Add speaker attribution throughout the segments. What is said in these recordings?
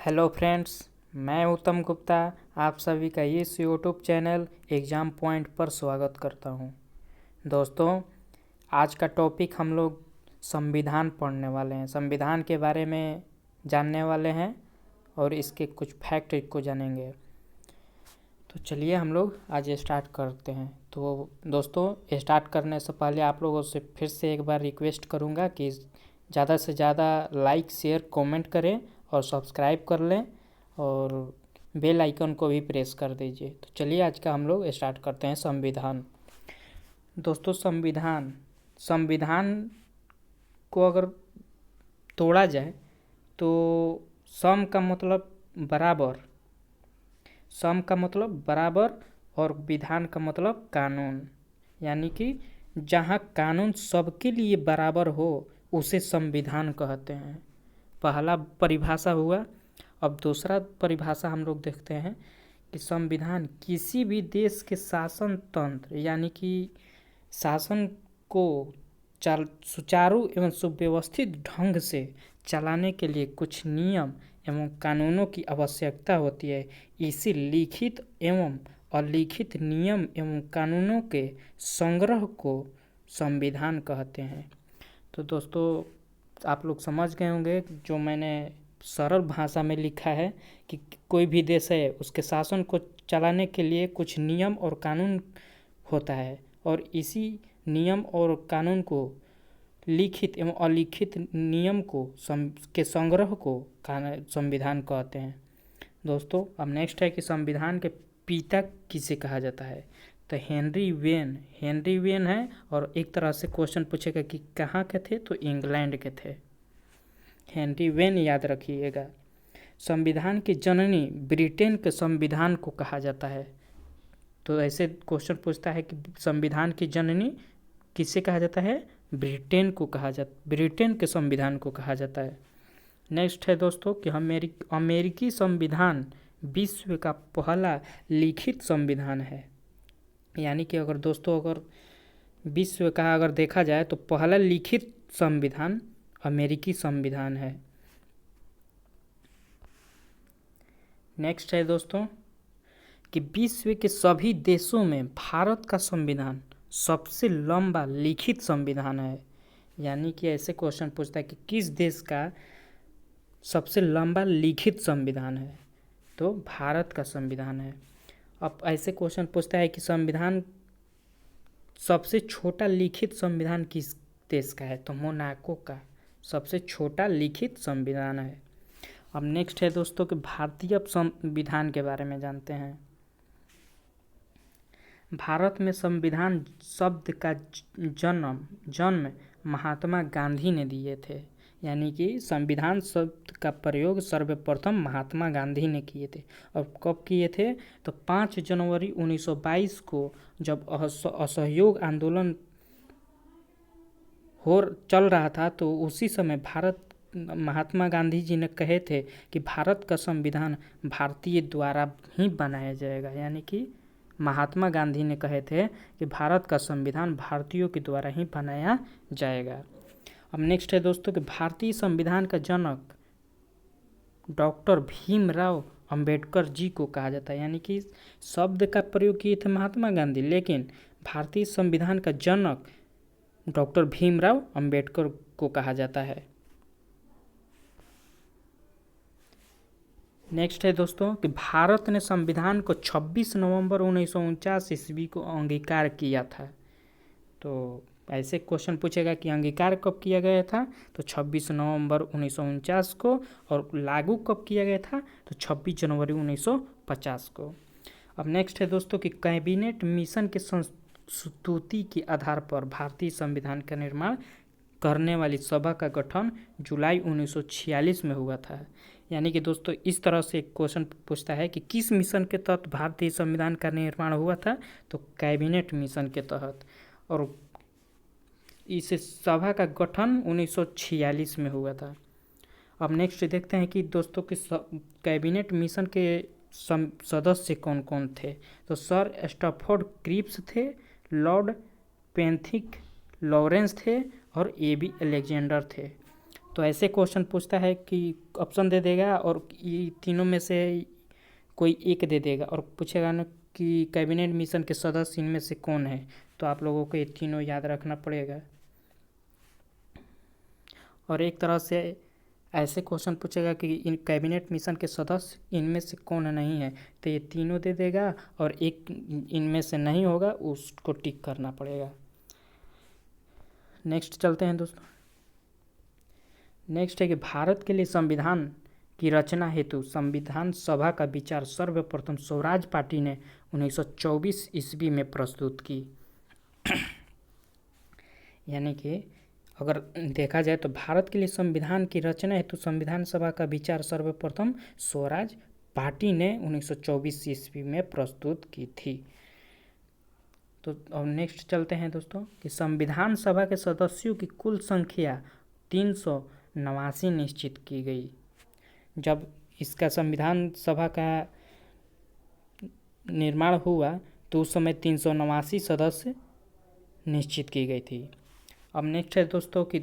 Speaker 1: Hello friends, मैं उत्तम गुप्ता आप सभी का इस यूट्यूब चैनल एग्ज़ाम पॉइंट पर स्वागत करता हूं। दोस्तों, आज का टॉपिक हम लोग संविधान पढ़ने वाले हैं। संविधान के बारे में जानने वाले हैं और इसके कुछ फैक्ट को जानेंगे। तो चलिए हम लोग आज स्टार्ट करते हैं। तो दोस्तों, स्टार्ट करने से पहले आप लोगों से फिर से एक बार रिक्वेस्ट करूंगा कि ज़्यादा से ज़्यादा लाइक शेयर कमेंट करें और सब्सक्राइब कर लें और बेल आइकन को भी प्रेस कर दीजिए। तो चलिए आज का हम लोग स्टार्ट करते हैं। संविधान। दोस्तों, संविधान को अगर तोड़ा जाए तो सम का मतलब बराबर और विधान का मतलब कानून, यानी कि जहाँ कानून सबके लिए बराबर हो उसे संविधान कहते हैं। पहला परिभाषा हुआ। अब दूसरा परिभाषा हम लोग देखते हैं कि संविधान किसी भी देश के शासन तंत्र यानी कि शासन को सुचारू एवं सुव्यवस्थित ढंग से चलाने के लिए कुछ नियम एवं कानूनों की आवश्यकता होती है। इसी लिखित एवं अलिखित नियम एवं कानूनों के संग्रह को संविधान कहते हैं। तो दोस्तों, आप लोग समझ गए होंगे जो मैंने सरल भाषा में लिखा है कि कोई भी देश है उसके शासन को चलाने के लिए कुछ नियम और कानून होता है और इसी नियम और कानून को लिखित एवं अलिखित नियम को के संग्रह को संविधान कहते हैं। दोस्तों, अब नेक्स्ट है कि संविधान के पिता किसे कहा जाता है। तो हेनरी वेन है और एक तरह से क्वेश्चन पूछेगा कि कहाँ के थे, तो इंग्लैंड के थे। हेनरी वेन याद रखिएगा। संविधान की जननी ब्रिटेन के संविधान को कहा जाता है। तो ऐसे क्वेश्चन पूछता है कि संविधान की जननी किसे कहा जाता है, ब्रिटेन के संविधान को कहा जाता है। नेक्स्ट है दोस्तों कि अमेरिकी संविधान विश्व का पहला लिखित संविधान है। यानी कि अगर विश्व का अगर देखा जाए तो पहला लिखित संविधान अमेरिकी संविधान है। नेक्स्ट है दोस्तों कि विश्व के सभी देशों में भारत का संविधान सबसे लंबा लिखित संविधान है। यानी कि ऐसे क्वेश्चन पूछता है कि किस देश का सबसे लंबा लिखित संविधान है, तो भारत का संविधान है। अब ऐसे क्वेश्चन पूछता है कि संविधान सबसे छोटा लिखित संविधान किस देश का है, तो मोनाको का सबसे छोटा लिखित संविधान है। अब नेक्स्ट है दोस्तों कि भारतीय संविधान के बारे में जानते हैं। भारत में संविधान शब्द का जन्म महात्मा गांधी ने दिए थे। यानी कि संविधान शब्द का प्रयोग सर्वप्रथम महात्मा गांधी ने किए थे। और कब किए थे, तो 5 जनवरी 1922 को जब असहयोग आंदोलन चल रहा था, तो उसी समय महात्मा गांधी जी ने कहे थे कि भारत का संविधान भारतीय द्वारा ही बनाया जाएगा। यानी कि महात्मा गांधी ने कहे थे कि भारत का संविधान भारतीयों के द्वारा ही बनाया जाएगा। अब नेक्स्ट है दोस्तों कि भारतीय संविधान का जनक डॉक्टर भीमराव अंबेडकर जी को कहा जाता है। यानी कि शब्द का प्रयोग किए थे महात्मा गांधी, लेकिन भारतीय संविधान का जनक डॉक्टर भीमराव अंबेडकर को कहा जाता है। नेक्स्ट है दोस्तों कि भारत ने संविधान को 26 नवंबर 1949 ईस्वी को अंगीकार किया था। तो ऐसे क्वेश्चन पूछेगा कि अंगीकार कब किया गया था, तो 26 नवंबर 1949 को, और लागू कब किया गया था, तो 26 जनवरी 1950 को। अब नेक्स्ट है दोस्तों कि कैबिनेट मिशन के संस्तुति के आधार पर भारतीय संविधान का निर्माण करने वाली सभा का गठन जुलाई 1946 में हुआ था। यानी कि दोस्तों, इस तरह से क्वेश्चन पूछता है कि किस मिशन के तहत भारतीय संविधान का निर्माण हुआ था, तो कैबिनेट मिशन के तहत, और इस सभा का गठन 1946 में हुआ था। अब नेक्स्ट देखते हैं कि दोस्तों कि कैबिनेट मिशन के सदस्य कौन कौन थे। तो सर स्टैफोर्ड क्रिप्स थे, लॉर्ड पेंथिक लॉरेंस थे और AB अलेक्जेंडर थे। तो ऐसे क्वेश्चन पूछता है कि ऑप्शन दे देगा और ये तीनों में से कोई एक दे देगा और पूछेगा ना कि कैबिनेट मिशन के सदस्य इनमें से कौन है। तो आप लोगों को ये तीनों याद रखना पड़ेगा। और एक तरह से ऐसे क्वेश्चन पूछेगा कि इन कैबिनेट मिशन के सदस्य इनमें से कौन नहीं है, तो ये तीनों दे देगा और एक इनमें से नहीं होगा उसको टिक करना पड़ेगा। नेक्स्ट चलते हैं दोस्तों। नेक्स्ट है कि भारत के लिए संविधान की रचना हेतु संविधान सभा का विचार सर्वप्रथम स्वराज पार्टी ने 1924 ईस्वी में प्रस्तुत की। यानी कि अगर देखा जाए तो भारत के लिए संविधान की रचना हेतु संविधान सभा का विचार सर्वप्रथम स्वराज पार्टी ने 1924 ईस्वी में प्रस्तुत की थी। तो अब नेक्स्ट चलते हैं दोस्तों कि संविधान सभा के सदस्यों की कुल संख्या 389 निश्चित की गई। जब इसका संविधान सभा का निर्माण हुआ तो उस समय 389 सदस्य निश्चित की गई थी। अब नेक्स्ट है दोस्तों कि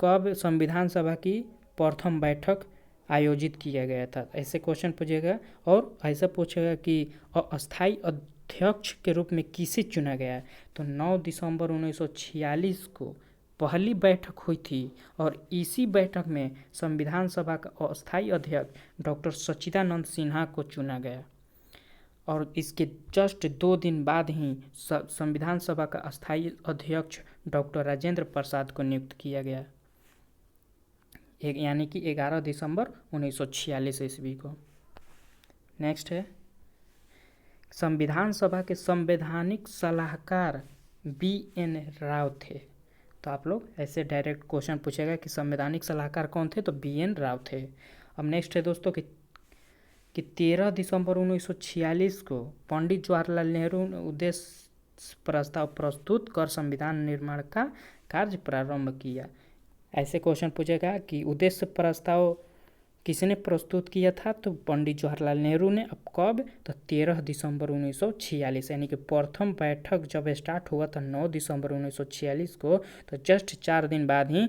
Speaker 1: कब संविधान सभा की प्रथम बैठक आयोजित किया गया था। ऐसे क्वेश्चन पूछेगा और ऐसा पूछेगा कि अस्थायी अध्यक्ष के रूप में किसे चुना गया। तो 9 दिसंबर 1946 को पहली बैठक हुई थी और इसी बैठक में संविधान सभा का अस्थायी अध्यक्ष डॉक्टर सच्चिदानंद सिन्हा को चुना गया और इसके जस्ट 2 दिन बाद ही संविधान सभा का अस्थायी अध्यक्ष डॉक्टर राजेंद्र प्रसाद को नियुक्त किया गया, यानी कि 11 दिसंबर 1946 ईस्वी को। नेक्स्ट है संविधान सभा के संवैधानिक सलाहकार BN राव थे। तो आप लोग ऐसे डायरेक्ट क्वेश्चन पूछेगा कि संवैधानिक सलाहकार कौन थे, तो BN राव थे। अब नेक्स्ट है दोस्तों कि 13 दिसंबर 1946 को पंडित जवाहरलाल नेहरू ने उद्देश्य प्रस्ताव प्रस्तुत कर संविधान निर्माण का कार्य प्रारंभ किया। ऐसे क्वेश्चन पूछेगा कि उद्देश्य प्रस्ताव किसने प्रस्तुत किया था, तो पंडित जवाहरलाल नेहरू ने। अब कब, तो 13 दिसंबर 1946, यानी कि प्रथम बैठक जब स्टार्ट हुआ था 9 दिसंबर 1946 को, तो जस्ट 4 दिन बाद ही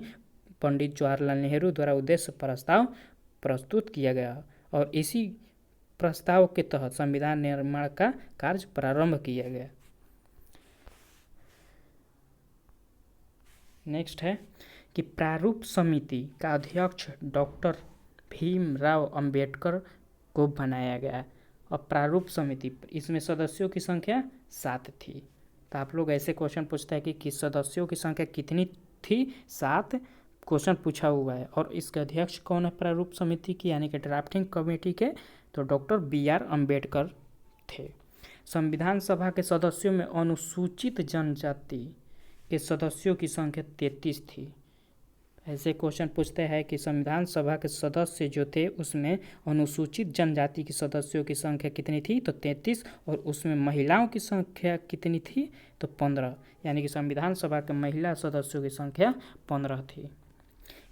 Speaker 1: पंडित जवाहरलाल नेहरू द्वारा उद्देश्य प्रस्ताव प्रस्तुत किया गया और इसी प्रस्ताव के तहत संविधान निर्माण का कार्य प्रारंभ किया गया। नेक्स्ट है कि प्रारूप समिति का अध्यक्ष डॉक्टर भीमराव अंबेडकर को बनाया गया। और प्रारूप समिति इसमें सदस्यों की संख्या 7 थी। तो आप लोग ऐसे क्वेश्चन पूछता है कि सदस्यों की संख्या कितनी थी, 7 क्वेश्चन पूछा हुआ है। और इसके अध्यक्ष कौन है प्रारूप समिति की, यानी कि ड्राफ्टिंग कमेटी के, तो डॉक्टर BR अम्बेडकर थे। संविधान सभा के सदस्यों में अनुसूचित जनजाति के सदस्यों की संख्या 33 थी। ऐसे क्वेश्चन पूछते हैं कि संविधान सभा के सदस्य जो थे उसमें अनुसूचित जनजाति के सदस्यों की संख्या कितनी थी, तो 33, और उसमें महिलाओं की संख्या कितनी थी, तो 15, यानी कि संविधान सभा के महिला सदस्यों की संख्या 15 थी।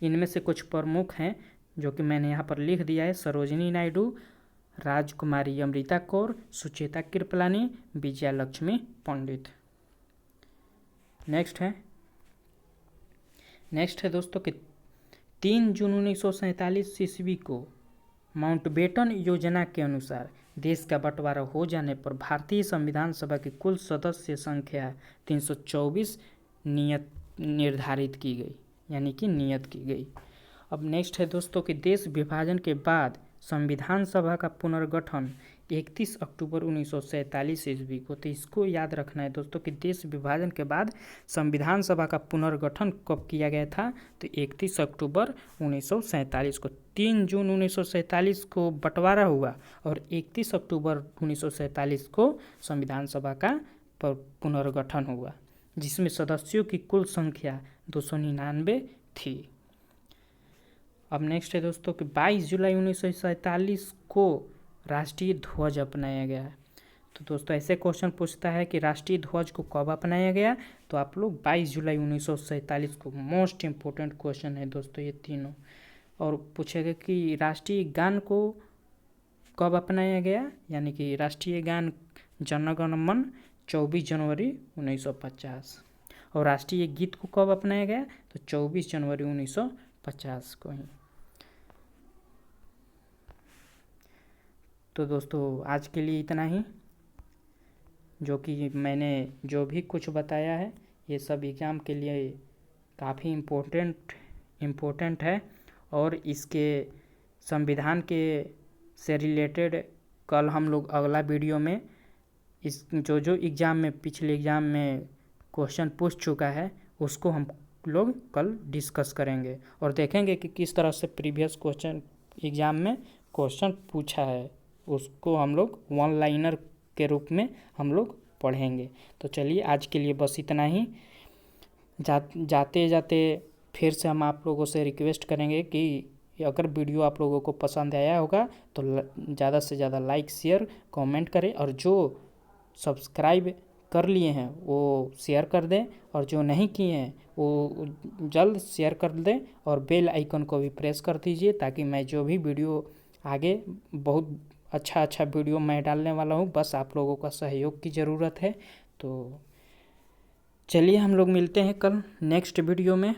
Speaker 1: इनमें से कुछ प्रमुख हैं जो कि मैंने यहाँ पर लिख दिया है: सरोजिनी नायडू, राजकुमारी अमृता कौर, सुचेता कृपलानी, विजया लक्ष्मी पंडित। नेक्स्ट है दोस्तों कि 3 जून 1947 ईस्वी को माउंटबेटन योजना के अनुसार देश का बंटवारा हो जाने पर भारतीय संविधान सभा की कुल सदस्य संख्या 324 निर्धारित की गई, यानी कि नियत की गई। अब नेक्स्ट है दोस्तों कि देश विभाजन के बाद संविधान सभा का पुनर्गठन 31 अक्टूबर 1947 ईस्वी को। तो इसको याद रखना है दोस्तों कि देश विभाजन के बाद संविधान सभा का पुनर्गठन कब किया गया था, तो 31 अक्टूबर 1947 को। 3 जून 1947 को बंटवारा हुआ और 31 अक्टूबर 1947 को संविधान सभा का पुनर्गठन हुआ, जिसमें सदस्यों की कुल संख्या 299 थी। अब नेक्स्ट है दोस्तों कि 22 जुलाई 1947 को राष्ट्रीय ध्वज अपनाया गया। तो दोस्तों ऐसे क्वेश्चन पूछता है कि राष्ट्रीय ध्वज को कब अपनाया गया, तो आप लोग 22 जुलाई 1947 को। मोस्ट इम्पोर्टेंट क्वेश्चन है दोस्तों ये तीनों। और पूछेगा कि राष्ट्रीय गान को कब अपनाया गया, यानी कि राष्ट्रीय गान जन गण मन 24 जनवरी 1950। और राष्ट्रीय गीत को कब अपनाया गया? तो 24 जनवरी 1950 को ही। तो दोस्तों आज के लिए इतना ही, जो कि मैंने जो भी कुछ बताया है ये सब एग्ज़ाम के लिए काफ़ी इम्पोर्टेंट है। और इसके संविधान के से रिलेटेड कल हम लोग अगला वीडियो में इस जो एग्ज़ाम में पिछले एग्ज़ाम में क्वेश्चन पूछ चुका है उसको हम लोग कल डिस्कस करेंगे और देखेंगे कि किस तरह से प्रीवियस क्वेश्चन एग्ज़ाम में क्वेश्चन पूछा है, उसको हम लोग वन लाइनर के रूप में हम लोग पढ़ेंगे। तो चलिए आज के लिए बस इतना ही। जाते जाते फिर से हम आप लोगों से रिक्वेस्ट करेंगे कि अगर वीडियो आप लोगों को पसंद आया होगा तो ज़्यादा से ज़्यादा लाइक शेयर कमेंट करें, और जो सब्सक्राइब कर लिए हैं वो शेयर कर दें, और जो नहीं किए हैं वो जल्द शेयर कर दें, और बेल आइकन को भी प्रेस कर दीजिए ताकि मैं जो भी वीडियो आगे बहुत अच्छा वीडियो मैं डालने वाला हूँ, बस आप लोगों का सहयोग की ज़रूरत है। तो चलिए हम लोग मिलते हैं कल नेक्स्ट वीडियो में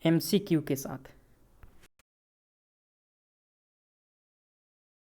Speaker 1: MCQ के साथ।